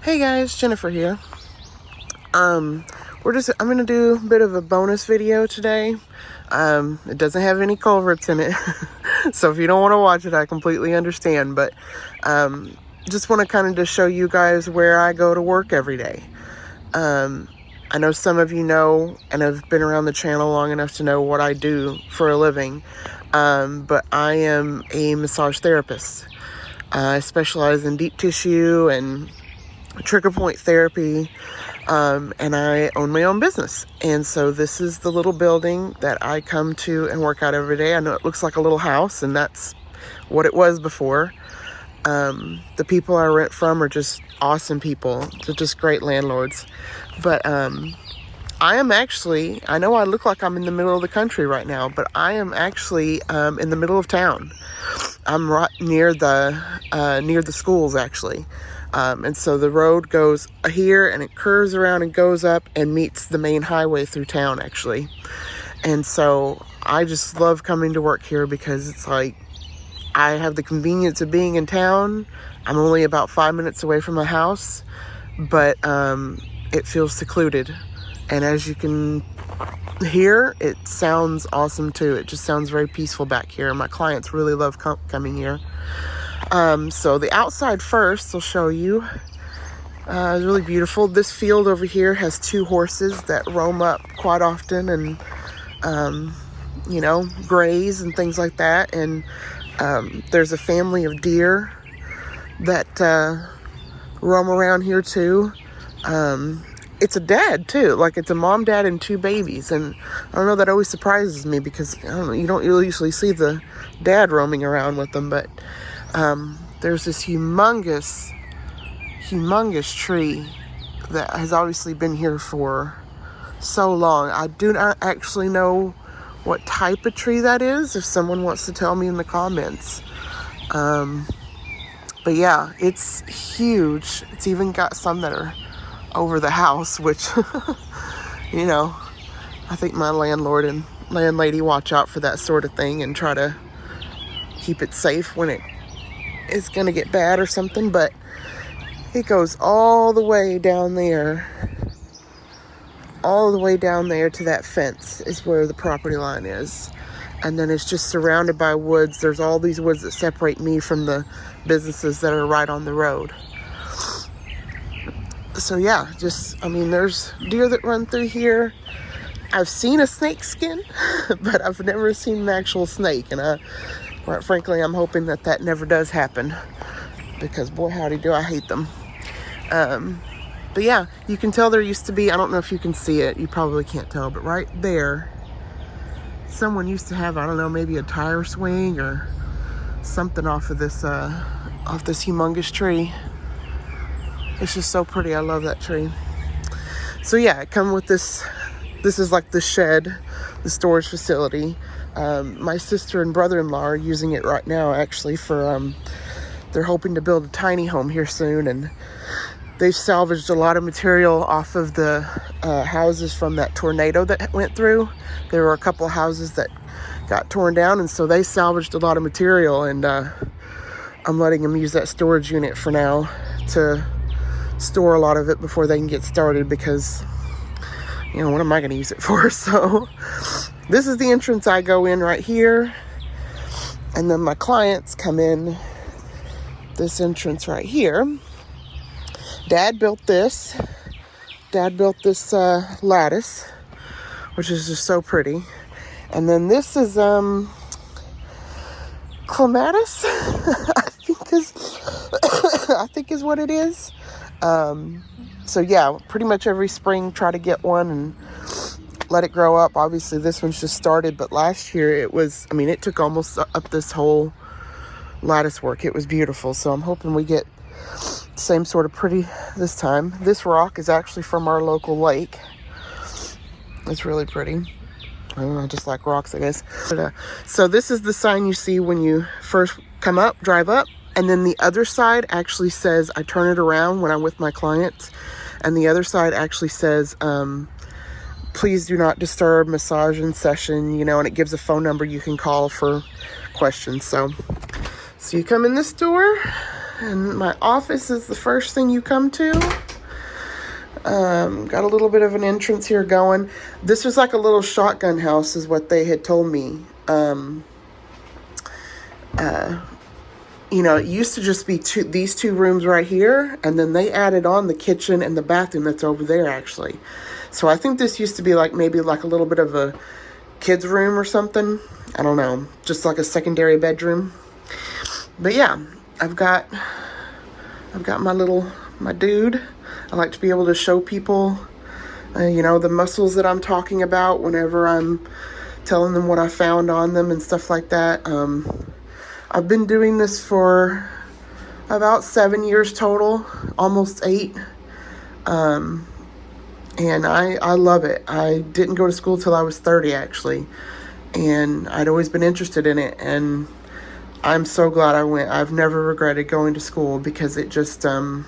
Hey guys, Jennifer here. I'm gonna do a bit of a bonus video today. It doesn't have any culverts in it. So if you don't want to watch it, I completely understand, but just want to kind of just show you guys where I go to work every day. I know some of you know and have been around the channel long enough to know what I do for a living, but I am a massage therapist. I specialize in deep tissue and trigger point therapy, and I own my own business. And so this is the little building that I come to and work out every day. I know it looks like a little house, and that's what it was before. The people I rent from are just awesome people. They're just great landlords. But I am actually, I know I look like I'm in the middle of the country right now, but I am actually in the middle of town. I'm right near the schools, actually. And so the road goes here and it curves around and goes up and meets the main highway through town, actually. And so I just love coming to work here because it's like I have the convenience of being in town. I'm only about 5 minutes away from my house, but it feels secluded. And as you can hear, it sounds awesome too. It just sounds very peaceful back here. My clients really love coming here. So the outside first, I'll show you. It's really beautiful. This field over here has 2 horses that roam up quite often and, graze and things like that. And there's a family of deer that roam around here too. It's a dad too, like it's a mom, dad, and 2 babies. And I don't know, that always surprises me because I don't know, you don't usually see the dad roaming around with them, but there's this humongous tree that has obviously been here for so long. I do not actually know what type of tree that is. If someone wants to tell me in the comments. But yeah, it's huge. It's even got some that are over the house, which, I think my landlord and landlady watch out for that sort of thing and try to keep it safe when it is going to get bad or something. But it goes all the way down there to that fence is where the property line is. And then it's just surrounded by woods. There's all these woods that separate me from the businesses that are right on the road. So yeah, there's deer that run through here. I've seen a snake skin, but I've never seen an actual snake. And quite frankly, I'm hoping that never does happen, because boy, howdy do I hate them. But yeah, you can tell there used to be, I don't know if you can see it, you probably can't tell, but right there, someone used to have, I don't know, maybe a tire swing or something off this humongous tree. It's just so pretty. I love that tree. So yeah, it come with this. This is like the shed, the storage facility. My sister and brother-in-law are using it right now, actually, for they're hoping to build a tiny home here soon, and they've salvaged a lot of material off of the houses from that tornado that went through. There were a couple of houses that got torn down, and so they salvaged a lot of material, and I'm letting them use that storage unit for now to store a lot of it before they can get started, because what am I going to use it for? So this is the entrance I go in right here, and then my clients come in this entrance right here. Dad built this lattice, which is just so pretty. And then this is clematis I think is what it is. So yeah, pretty much every spring try to get one and let it grow up. Obviously this one's just started, but last year it took almost up this whole lattice work. It was beautiful. So I'm hoping we get the same sort of pretty this time. This rock is actually from our local lake. It's really pretty. I don't know, I just like rocks, I guess. But, so this is the sign you see when you first drive up. And then the other side actually says, I turn it around when I'm with my clients, and the other side actually says, please do not disturb, massage in session, and it gives a phone number you can call for questions. So you come in this door, And my office is the first thing you come to. Got a little bit of an entrance here going. This was like a little shotgun house is what they had told me. You know, it used to just be these two rooms right here, and then they added on the kitchen and the bathroom that's over there, actually. So I think this used to be like maybe like a little bit of a kid's room or something. I don't know, just like a secondary bedroom. But yeah, I've got my dude. I like to be able to show people, you know, the muscles that I'm talking about whenever I'm telling them what I found on them and stuff like that. I've been doing this for about 7 years total, almost 8. And I love it. I didn't go to school till I was 30, actually. And I'd always been interested in it. And I'm so glad I went. I've never regretted going to school because it just, I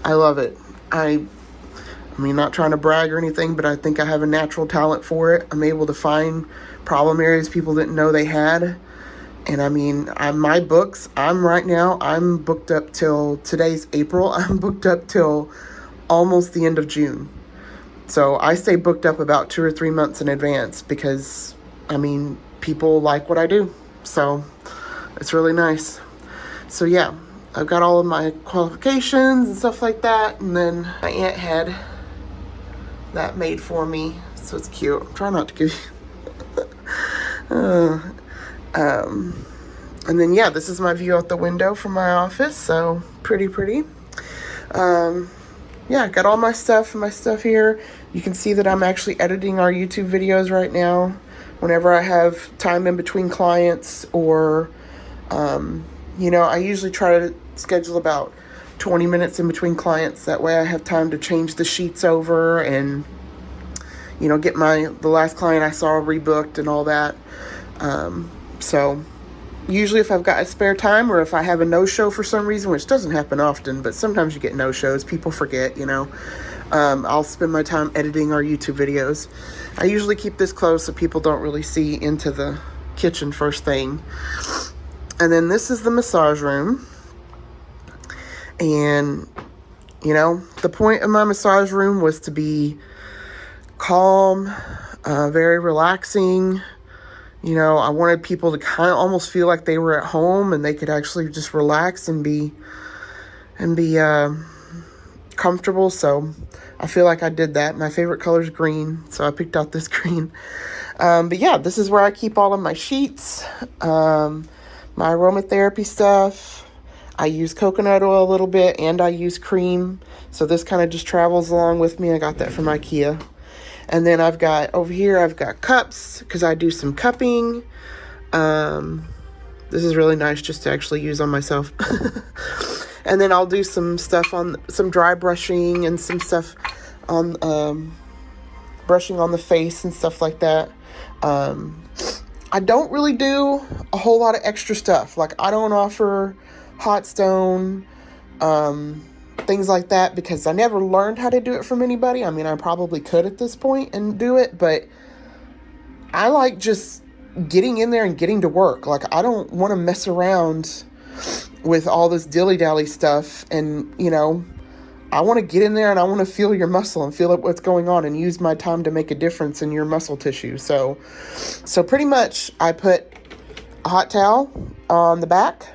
love it. I mean, not trying to brag or anything, but I think I have a natural talent for it. I'm able to find problem areas people didn't know they had. And I mean, my books, I'm booked up till today's April. I'm booked up till almost the end of June. So I stay booked up about 2 or 3 months in advance because, I mean, people like what I do. So it's really nice. So yeah, I've got all of my qualifications and stuff like that. And then my aunt had that made for me. So it's cute. I'm trying not to give you... and then yeah, this is my view out the window from my office, so pretty. Yeah, got all my stuff here. You can see that I'm actually editing our YouTube videos right now whenever I have time in between clients, or you know, I usually try to schedule about 20 minutes in between clients. That way I have time to change the sheets over and, you know, get the last client I saw rebooked and all that. So usually if I've got a spare time, or if I have a no-show for some reason, which doesn't happen often, but sometimes you get no-shows, people forget, you know, I'll spend my time editing our YouTube videos. I usually keep this close so people don't really see into the kitchen first thing. And then this is the massage room. And, you know, the point of my massage room was to be calm, very relaxing. You know, I wanted people to kind of almost feel like they were at home and they could actually just relax and be comfortable. So I feel like I did that. My favorite color is green, so I picked out this green. But yeah, this is where I keep all of my sheets, my aromatherapy stuff. I use coconut oil a little bit, and I use cream. So this kind of just travels along with me. I got that from IKEA. And then I've got cups because I do some cupping. This is really nice just to actually use on myself. And then I'll do some stuff on some dry brushing and some stuff on brushing on the face and stuff like that. I don't really do a whole lot of extra stuff. Like, I don't offer hot stone, things like that, because I never learned how to do it from anybody. I mean, I probably could at this point and do it, but I like just getting in there and getting to work. Like, I don't want to mess around with all this dilly-dally stuff, and, you know, I want to get in there and I want to feel your muscle and feel what's going on and use my time to make a difference in your muscle tissue. So pretty much I put a hot towel on the back,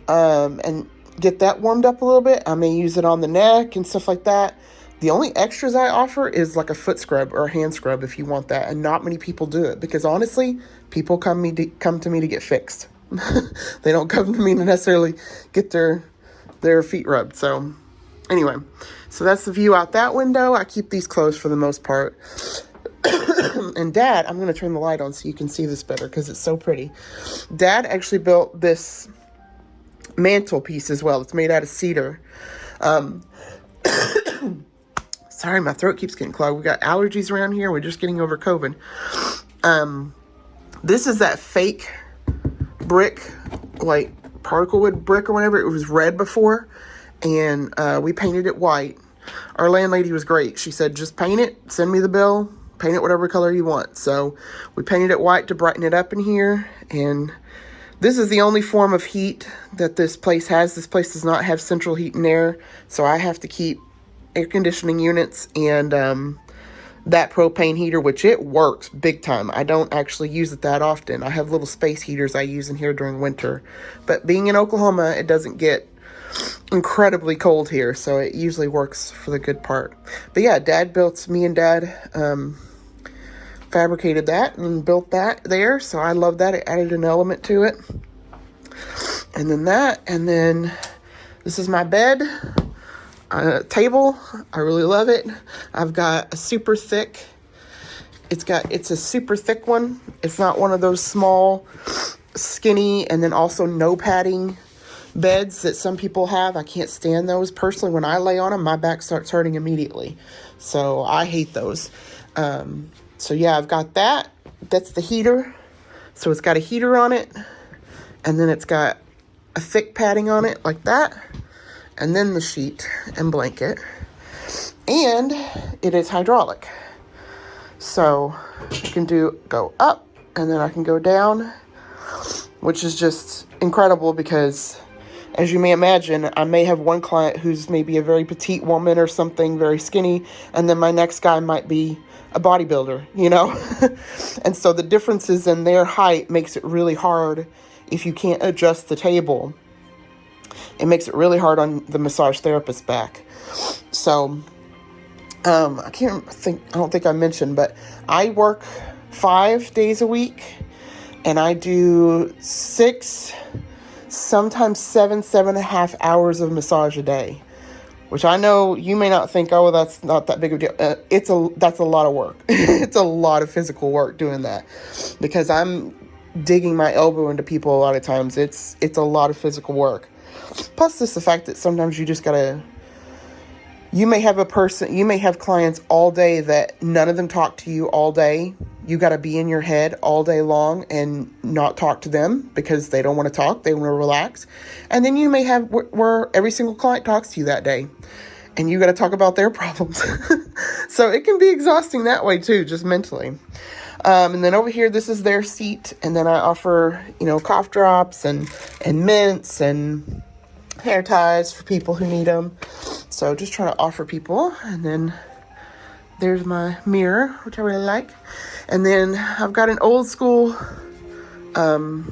and get that warmed up a little bit. I may use it on the neck and stuff like that. The only extras I offer is like a foot scrub or a hand scrub if you want that, and not many people do it because honestly, people come to me to get fixed. They don't come to me to necessarily get their feet rubbed. So anyway, so that's the view out that window. I keep these closed for the most part. And Dad, I'm going to turn the light on so you can see this better because it's so pretty. Dad actually built this mantel piece as well. It's made out of cedar. Sorry, my throat keeps getting clogged. We got allergies around here. We're just getting over COVID. This is that fake brick, like particle wood brick or whatever. It was red before, and we painted it white. Our landlady was great. She said, just paint it, send me the bill, paint it whatever color you want. So we painted it white to brighten it up in here, and This is the only form of heat that this place has. This place does not have central heat and air, so I have to keep air conditioning units and that propane heater, which it works big time. I don't actually use it that often. I have little space heaters I use in here during winter. But being in Oklahoma, it doesn't get incredibly cold here, so it usually works for the good part. But yeah, me and Dad fabricated that and built that there, so I love that. It added an element to it. And then this is my bed table. I really love it. I've got a super thick, it's a super thick one. It's not one of those small, skinny, and then also no padding beds that some people have. I can't stand those. Personally, when I lay on them, my back starts hurting immediately. So I hate those. So yeah, I've got that. That's the heater. So it's got a heater on it. And then it's got a thick padding on it like that. And then the sheet and blanket. And it is hydraulic. So I can go up and then I can go down, which is just incredible because, as you may imagine, I may have one client who's maybe a very petite woman or something, very skinny, and then my next guy might be a bodybuilder, you know? And so the differences in their height makes it really hard if you can't adjust the table. It makes it really hard on the massage therapist's back. So, I don't think I mentioned, but I work 5 days a week, and I do 6, sometimes 7.5 hours of massage a day, which I know you may not think, oh, that's not that big of a deal. That's a lot of work. It's a lot of physical work doing that because I'm digging my elbow into people a lot of times. It's a lot of physical work. Plus just the fact that sometimes you just gotta, you may have clients all day that none of them talk to you all day. You got to be in your head all day long and not talk to them because they don't want to talk. They want to relax. And then you may have where every single client talks to you that day and you got to talk about their problems. So it can be exhausting that way too, just mentally. And then over here, this is their seat. And then I offer, cough drops and mints and hair ties for people who need them. So just trying to offer people. And then there's my mirror, which I really like. And then I've got an old school vinyl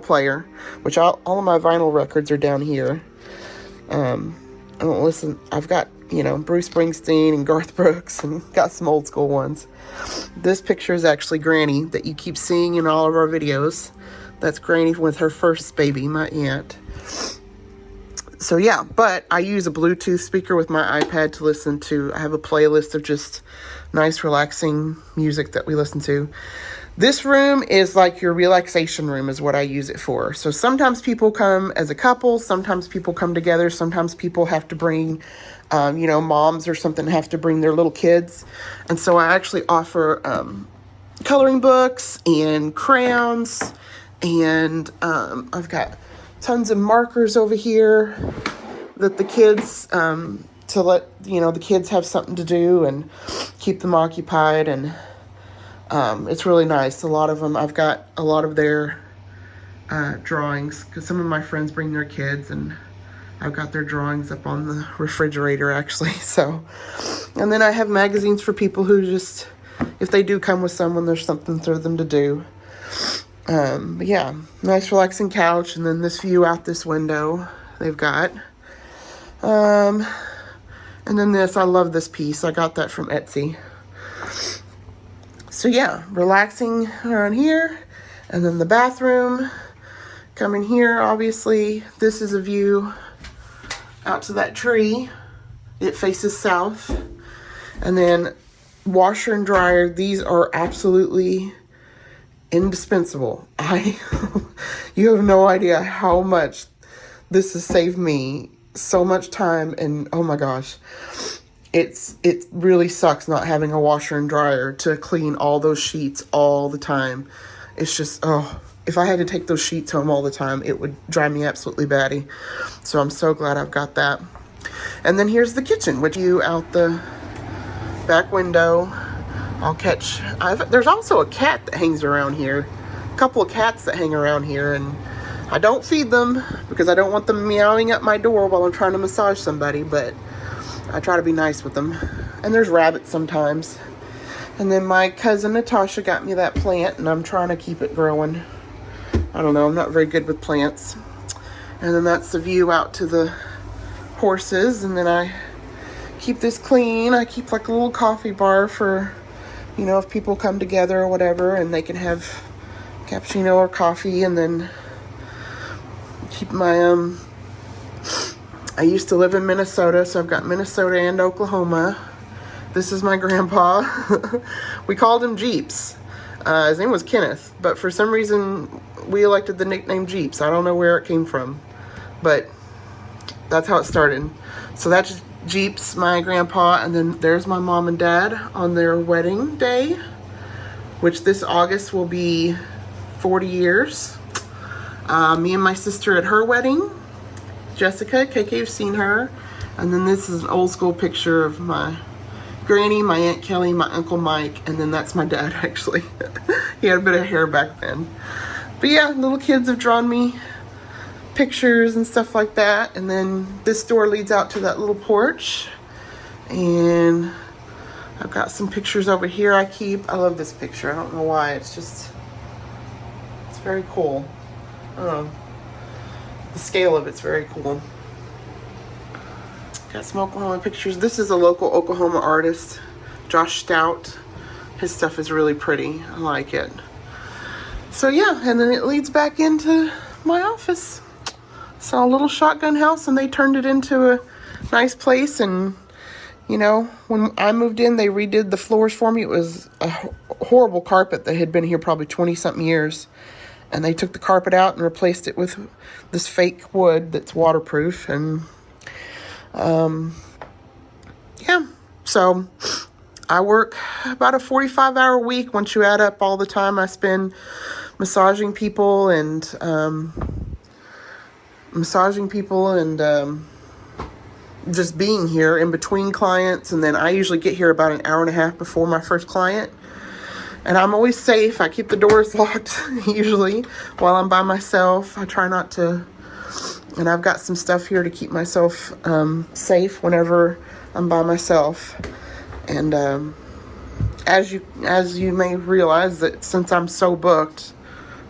player, which all of my vinyl records are down here. I don't listen. I've got, Bruce Springsteen and Garth Brooks and got some old school ones. This picture is actually Granny that you keep seeing in all of our videos. That's Granny with her first baby, my aunt. So yeah, but I use a Bluetooth speaker with my iPad to listen to. I have a playlist of just nice, relaxing music that we listen to. This room is like your relaxation room is what I use it for. So sometimes people come as a couple. Sometimes people come together. Sometimes people have to bring, moms or something have to bring their little kids. And so I actually offer coloring books and crayons. And I've got tons of markers over here that the kids, to let, the kids have something to do and keep them occupied. And it's really nice. A lot of them, I've got a lot of their drawings because some of my friends bring their kids and I've got their drawings up on the refrigerator actually. So, and then I have magazines for people who just, if they do come with someone, there's something for them to do. But yeah, nice relaxing couch. And then this view out this window they've got. And then this, I love this piece. I got that from Etsy. So yeah, relaxing around here. And then the bathroom. Come in here, obviously. This is a view out to that tree. It faces south. And then washer and dryer. These are absolutely indispensable. You have no idea how much this has saved me so much time, and oh my gosh, it really sucks not having a washer and dryer to clean all those sheets all the time. It's just, if I had to take those sheets home all the time, it would drive me absolutely batty. So I'm so glad I've got that. And then here's the kitchen, which you out the back window. There's also a cat that hangs around here couple of cats that hang around here, and I don't feed them because I don't want them meowing at my door while I'm trying to massage somebody, but I try to be nice with them. And there's rabbits sometimes. And then my cousin Natasha got me that plant, and I'm trying to keep it growing. I don't know, I'm not very good with plants. And then that's the view out to the horses, and then I keep this clean. I keep like a little coffee bar for, you know, if people come together or whatever, and they can have cappuccino or coffee. And then keep my I used to live in Minnesota, so I've got Minnesota and Oklahoma. This is my grandpa. We called him Jeeps. His name was Kenneth, but for some reason we elected the nickname Jeeps. I don't know where it came from, but that's how it started. So that's Jeeps, my grandpa, and then there's my mom and dad on their wedding day, which this August will be 40 years. Me and my sister at her wedding, Jessica, KK've seen her. And then this is an old school picture of my granny, my Aunt Kelly, my Uncle Mike, and then that's my dad actually. He had a bit of hair back then. But yeah, little kids have drawn me pictures and stuff like that. And then this door leads out to that little porch. And I've got some pictures over here I keep. I love this picture. I don't know why. It's very cool. The scale of it's very cool. Got some Oklahoma pictures. This is a local Oklahoma artist, Josh Stout. His stuff is really pretty. I like it. So yeah, and then it leads back into my office. Saw a little shotgun house, and they turned it into a nice place. And you know, when I moved in, they redid the floors for me. It was a horrible carpet that had been here probably 20-something years. And they took the carpet out and replaced it with this fake wood that's waterproof. And yeah, so I work about a 45-hour week once you add up all the time I spend massaging people and just being here in between clients. And then I usually get here about an hour and a half before my first client. And I'm always safe. I keep the doors locked usually while I'm by myself. I try not to. And I've got some stuff here to keep myself safe whenever I'm by myself. And as you may realize, that since I'm so booked,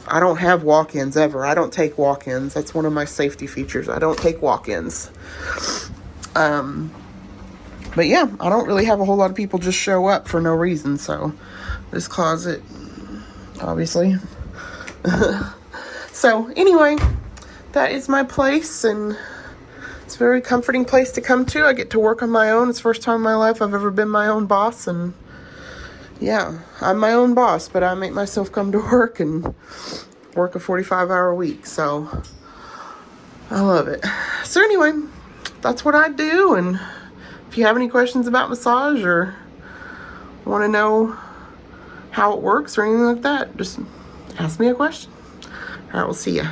I don't have walk-ins ever. I don't take walk-ins. That's one of my safety features. I don't take walk-ins. But yeah, I don't really have a whole lot of people just show up for no reason. So this closet, obviously. So anyway, that is my place, and it's a very comforting place to come to. I get to work on my own. It's the first time in my life I've ever been my own boss, and yeah, I'm my own boss, but I make myself come to work and work a 45-hour week, so I love it. So anyway, that's what I do, and if you have any questions about massage or want to know how it works or anything like that, just ask me a question. All right, we'll see ya.